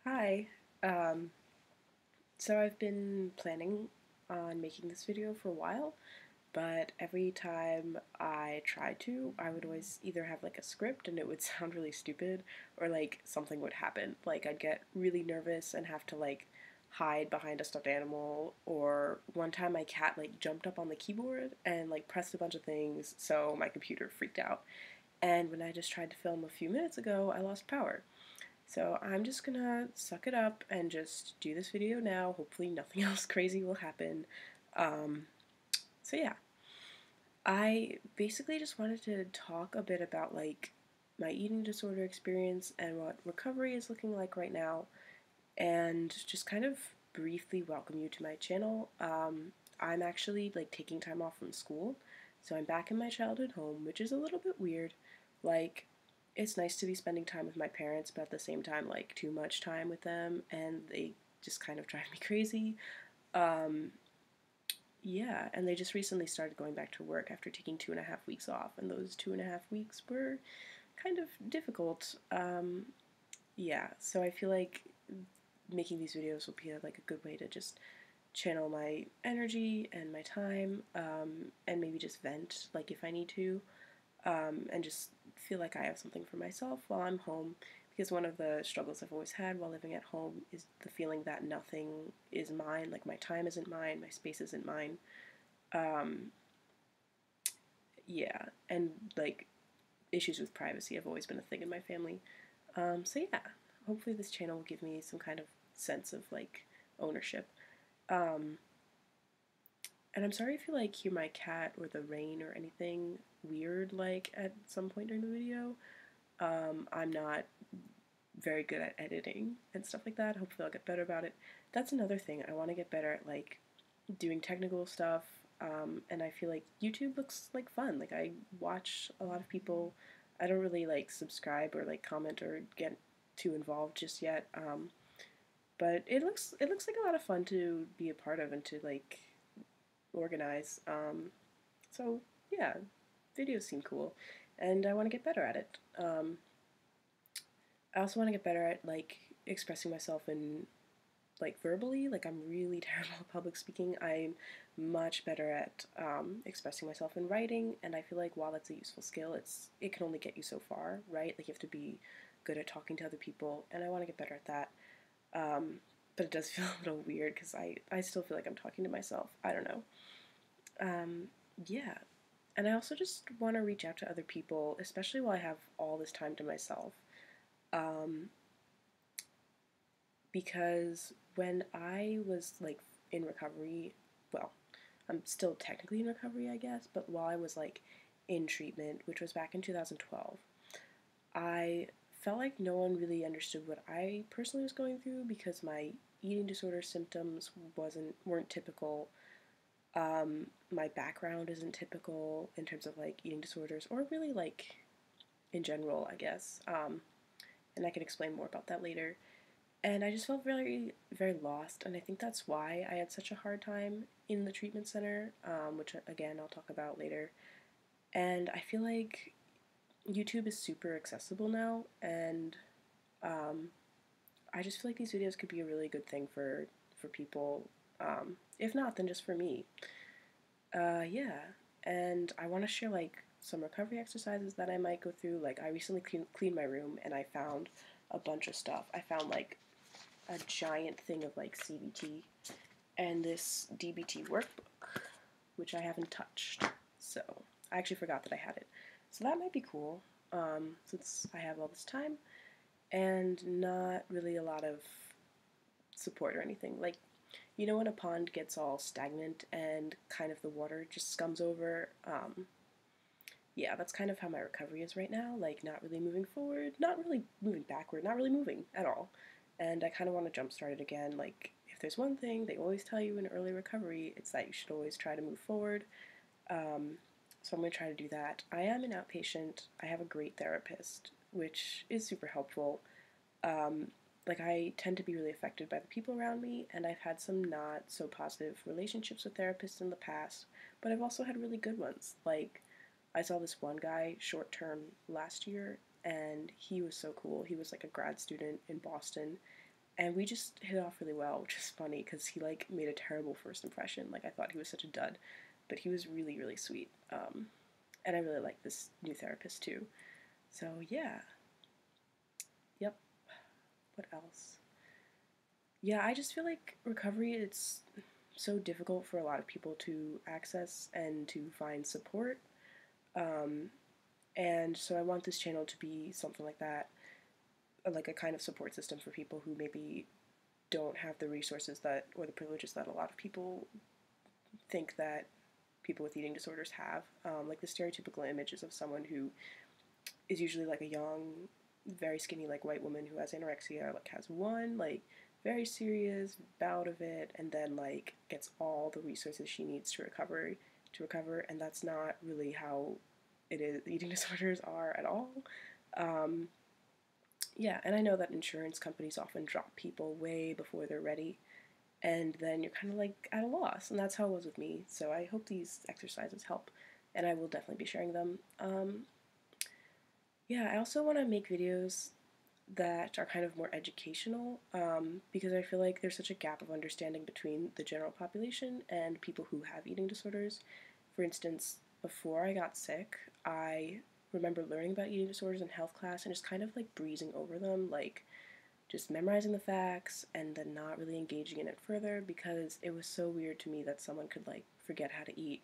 Hi. Um, so I've been planning on making this video for a while, but every time I tried to, I would always either have like a script and it would sound really stupid, or like something would happen. Like I'd get really nervous and have to like hide behind a stuffed animal, or one time my cat like jumped up on the keyboard and like pressed a bunch of things, so my computer freaked out. And when I just tried to film a few minutes ago, I lost power. So I'm just gonna suck it up and just do this video now. Hopefully nothing else crazy will happen. Um, so yeah, I basically just wanted to talk a bit about like my eating disorder experience and what recovery is looking like right now, and just kind of briefly welcome you to my channel. I'm actually like taking time off from school, so I'm back in my childhood home, which is a little bit weird. Like, it's nice to be spending time with my parents, but at the same time, like, too much time with them, and they just kind of drive me crazy. Um, yeah, and they just recently started going back to work after taking 2.5 weeks off, and those 2.5 weeks were kind of difficult. Yeah, so I feel like making these videos will be like a good way to just channel my energy and my time, and maybe just vent like if I need to, and just feel like I have something for myself while I'm home. Because one of the struggles I've always had while living at home is the feeling that nothing is mine, like my time isn't mine, my space isn't mine. Um, yeah, and like issues with privacy have always been a thing in my family. So yeah, hopefully this channel will give me some kind of sense of like ownership. Um, and I'm sorry if you like hear my cat or the rain or anything weird like at some point during the video. I'm not very good at editing and stuff like that. Hopefully I'll get better about it. That's another thing. I want to get better at like doing technical stuff. And I feel like YouTube looks like fun. Like I watch a lot of people. I don't really like subscribe or like comment or get too involved just yet. But it looks like a lot of fun to be a part of and to like organize. So yeah, videos seem cool, and I want to get better at it. I also want to get better at like expressing myself in like verbally. Like I'm really terrible at public speaking. I'm much better at expressing myself in writing, and I feel like while that's a useful skill, it can only get you so far, right? Like you have to be good at talking to other people, and I want to get better at that. Um, but it does feel a little weird because I still feel like I'm talking to myself. I don't know. Um, yeah. And I also just want to reach out to other people, especially while I have all this time to myself. Um, because when I was like in recovery, well, I'm still technically in recovery, I guess, but while I was like in treatment, which was back in 2012, I felt like no one really understood what I personally was going through because my eating disorder symptoms weren't typical. My background isn't typical in terms of like eating disorders or really like in general, I guess. And I can explain more about that later. And I just felt very, very lost, and I think that's why I had such a hard time in the treatment center, which again I'll talk about later. And I feel like YouTube is super accessible now, and um, I just feel like these videos could be a really good thing for people. If not, then just for me. Yeah, and I want to share like some recovery exercises that I might go through. Like I recently cleaned my room, and I found a bunch of stuff. I found like a giant thing of like CBT and this DBT workbook, which I haven't touched. So I actually forgot that I had it. So that might be cool, since I have all this time and not really a lot of support or anything. Like, you know when a pond gets all stagnant and kind of the water just scums over? Yeah, that's kind of how my recovery is right now. Like, not really moving forward, not really moving backward, not really moving at all. And I kind of want to jumpstart it again. Like, if there's one thing they always tell you in early recovery, it's that you should always try to move forward. Um, so I'm going to try to do that. I am an outpatient. I have a great therapist, which is super helpful. Um, like, I tend to be really affected by the people around me, and I've had some not so positive relationships with therapists in the past, but I've also had really good ones. Like, I saw this one guy short term last year, and he was so cool. He was like a grad student in Boston, and we just hit it off really well, which is funny because he like made a terrible first impression. Like I thought he was such a dud, but he was really really sweet. And I really like this new therapist too. So yeah, yep. What else? Yeah, I just feel like recovery, it's so difficult for a lot of people to access and to find support. Um, and so I want this channel to be something like that, like a kind of support system for people who maybe don't have the resources that or the privileges that a lot of people think that people with eating disorders have. Like the stereotypical images of someone who is usually like a young, very skinny like white woman who has anorexia, like has one like very serious bout of it and then like gets all the resources she needs to recover, and that's not really how it is eating disorders are at all. Um, yeah, and I know that insurance companies often drop people way before they're ready, and then you're kind of like at a loss, and that's how it was with me. So I hope these exercises help, and I will definitely be sharing them. Yeah, I also want to make videos that are kind of more educational, because I feel like there's such a gap of understanding between the general population and people who have eating disorders. For instance, before I got sick, I remember learning about eating disorders in health class and just kind of like breezing over them, like just memorizing the facts and then not really engaging in it further because it was so weird to me that someone could like forget how to eat.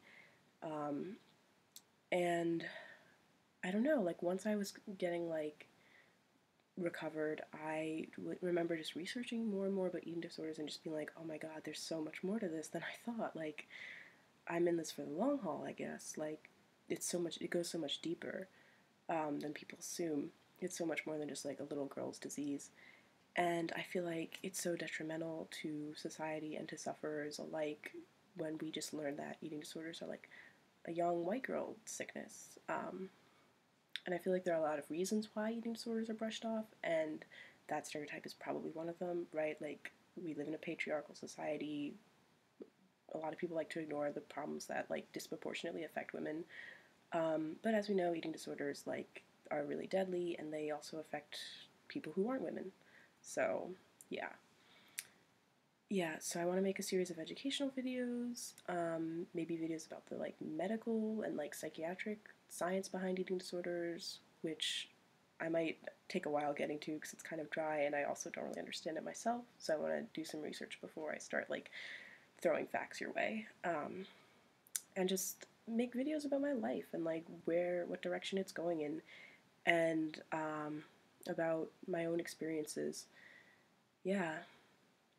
Um, and I don't know, like once I was getting like recovered, I remember just researching more and more about eating disorders and just being like, oh my god, there's so much more to this than I thought. Like, I'm in this for the long haul, I guess. Like, it goes so much deeper than people assume. It's so much more than just like a little girl's disease. And I feel like it's so detrimental to society and to sufferers alike when we just learn that eating disorders are like a young white girl sickness. And I feel like there are a lot of reasons why eating disorders are brushed off, and that stereotype is probably one of them, right? Like, we live in a patriarchal society. A lot of people like to ignore the problems that, like, disproportionately affect women. But as we know, eating disorders, like, are really deadly, and they also affect people who aren't women. So, yeah. Yeah, so I want to make a series of educational videos, maybe videos about the like medical and like psychiatric science behind eating disorders, which I might take a while getting to because it's kind of dry and I also don't really understand it myself. So I want to do some research before I start like throwing facts your way, and just make videos about my life and like what direction it's going in, and about my own experiences. Yeah,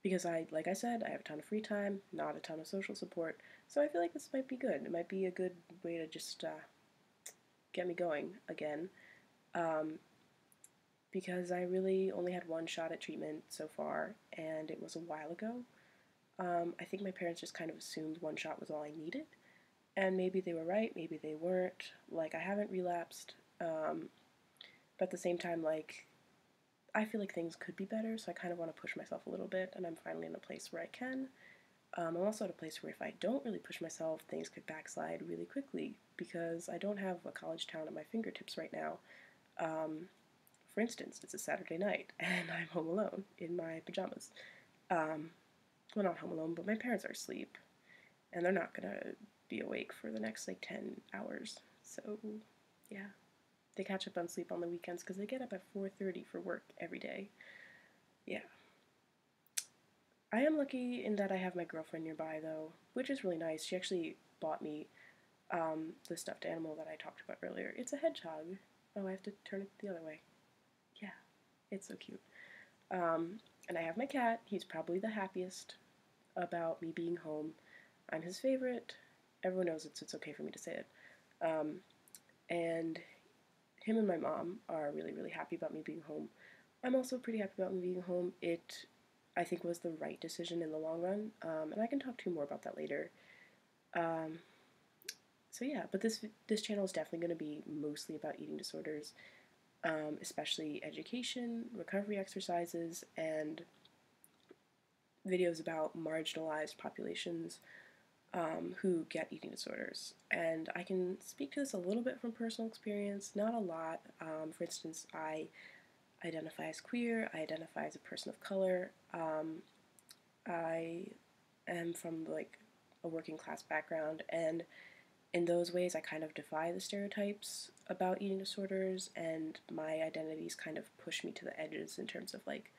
because like I said, I have a ton of free time, not a ton of social support, so I feel like this might be good. It might be a good way to just get me going again, um, because I really only had one shot at treatment so far, and it was a while ago. I think my parents just kind of assumed one shot was all I needed, and maybe they were right, maybe they weren't. Like, I haven't relapsed, but at the same time, like, I feel like things could be better, so I kind of want to push myself a little bit, and I'm finally in a place where I can. I'm also at a place where if I don't really push myself, things could backslide really quickly because I don't have a college town at my fingertips right now. For instance, it's a Saturday night, and I'm home alone in my pajamas. Um, well, not home alone, but my parents are asleep, and they're not gonna be awake for the next like 10 hours. So, yeah. They catch up on sleep on the weekends because they get up at 4:30 for work every day. Yeah. I am lucky in that I have my girlfriend nearby, though, which is really nice. She actually bought me the stuffed animal that I talked about earlier. It's a hedgehog. Oh, I have to turn it the other way. Yeah, it's so cute. And I have my cat. He's probably the happiest about me being home. I'm his favorite. Everyone knows it's okay for me to say it. And him and my mom are really, really happy about me being home. I'm also pretty happy about me being home. It, I think, was the right decision in the long run, and I can talk to you more about that later. Um, so yeah, but this channel is definitely going to be mostly about eating disorders, especially education, recovery exercises, and videos about marginalized populations who get eating disorders. And I can speak to this a little bit from personal experience, not a lot. For instance, I identify as queer, I identify as a person of color, I am from like a working class background, and in those ways I kind of defy the stereotypes about eating disorders, and my identities kind of push me to the edges in terms of like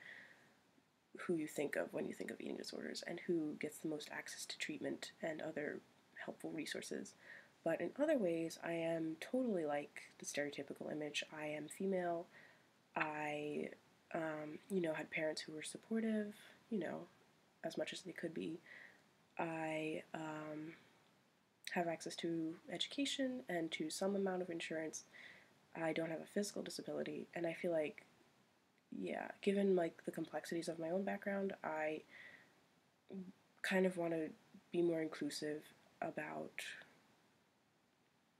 who you think of when you think of eating disorders and who gets the most access to treatment and other helpful resources. But in other ways, I am totally like the stereotypical image. I am female. I, had parents who were supportive, as much as they could be. I have access to education and to some amount of insurance. I don't have a physical disability, and I feel like, yeah, given like the complexities of my own background, I kind of want to be more inclusive about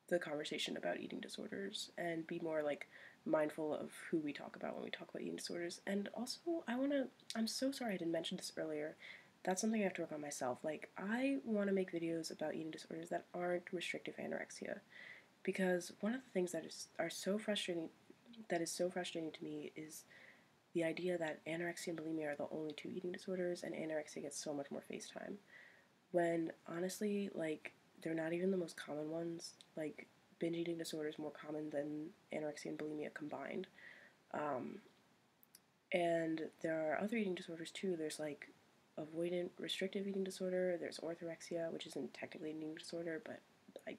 the conversation about eating disorders and be more like mindful of who we talk about when we talk about eating disorders. And also, I'm so sorry I didn't mention this earlier. That's something I have to work on myself. Like, I want to make videos about eating disorders that aren't restrictive anorexia, because one of the things that is so frustrating to me is the idea that anorexia and bulimia are the only two eating disorders, and anorexia gets so much more face time. When honestly, like, they're not even the most common ones. Like, binge eating disorder is more common than anorexia and bulimia combined. Um, and there are other eating disorders too. There's like avoidant restrictive eating disorder, there's orthorexia, which isn't technically an eating disorder, but I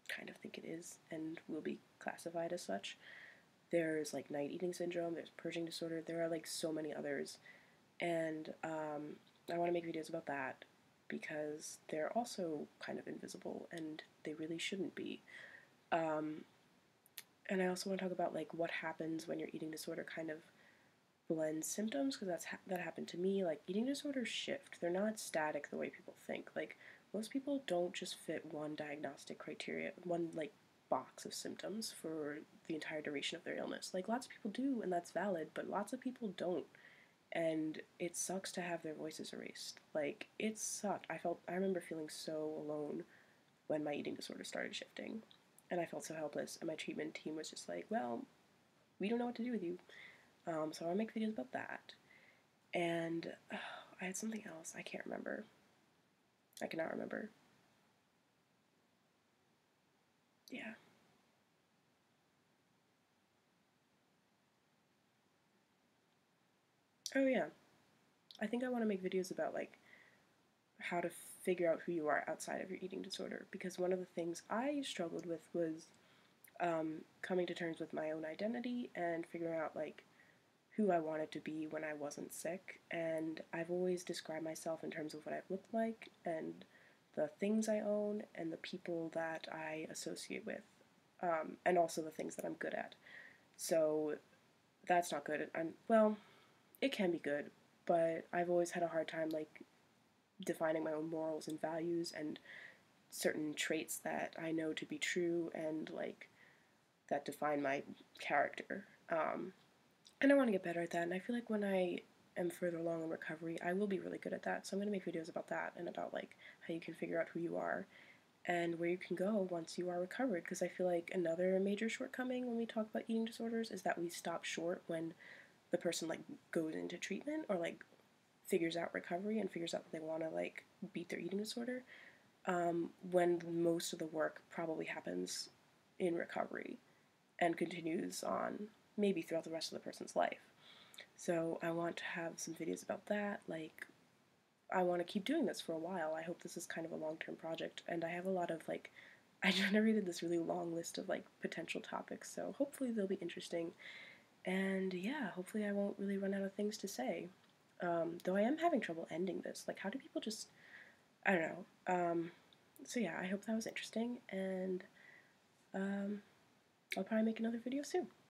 kind of think it is and will be classified as such. There's like night eating syndrome, there's purging disorder, there are like so many others. And I want to make videos about that because they're also kind of invisible and they really shouldn't be. Um, and I also want to talk about like what happens when your eating disorder kind of blends symptoms, because that happened to me. Like, eating disorders shift; they're not static the way people think. Like, most people don't just fit one diagnostic criteria, one like box of symptoms for the entire duration of their illness. Like, lots of people do, and that's valid, but lots of people don't. And it sucks to have their voices erased. Like, it sucked. I remember feeling so alone when my eating disorder started shifting. And I felt so helpless. And my treatment team was just like, well, we don't know what to do with you. So I'll make videos about that. And I had something else. I can't remember. I cannot remember. Yeah. Oh, yeah. I think I want to make videos about, like, how to figure out who you are outside of your eating disorder. Because one of the things I struggled with was coming to terms with my own identity and figuring out, like, who I wanted to be when I wasn't sick. And I've always described myself in terms of what I've looked like and the things I own and the people that I associate with, and also the things that I'm good at. So that's not good. Well, it can be good, but I've always had a hard time like defining my own morals and values and certain traits that I know to be true and like that define my character. And I want to get better at that. And I feel like when I am further along in recovery, I will be really good at that. So I'm going to make videos about that and about like how you can figure out who you are and where you can go once you are recovered. Because I feel like another major shortcoming when we talk about eating disorders is that we stop short when the person like goes into treatment or like figures out recovery and figures out that they want to like beat their eating disorder. When most of the work probably happens in recovery and continues on maybe throughout the rest of the person's life. So I want to have some videos about that. Like, I want to keep doing this for a while. I hope this is kind of a long-term project, and I have a lot of like, I generated this really long list of like potential topics, so hopefully they'll be interesting. And yeah, hopefully I won't really run out of things to say. Though I am having trouble ending this. Like, how do people just, I don't know. So yeah, I hope that was interesting, and I'll probably make another video soon.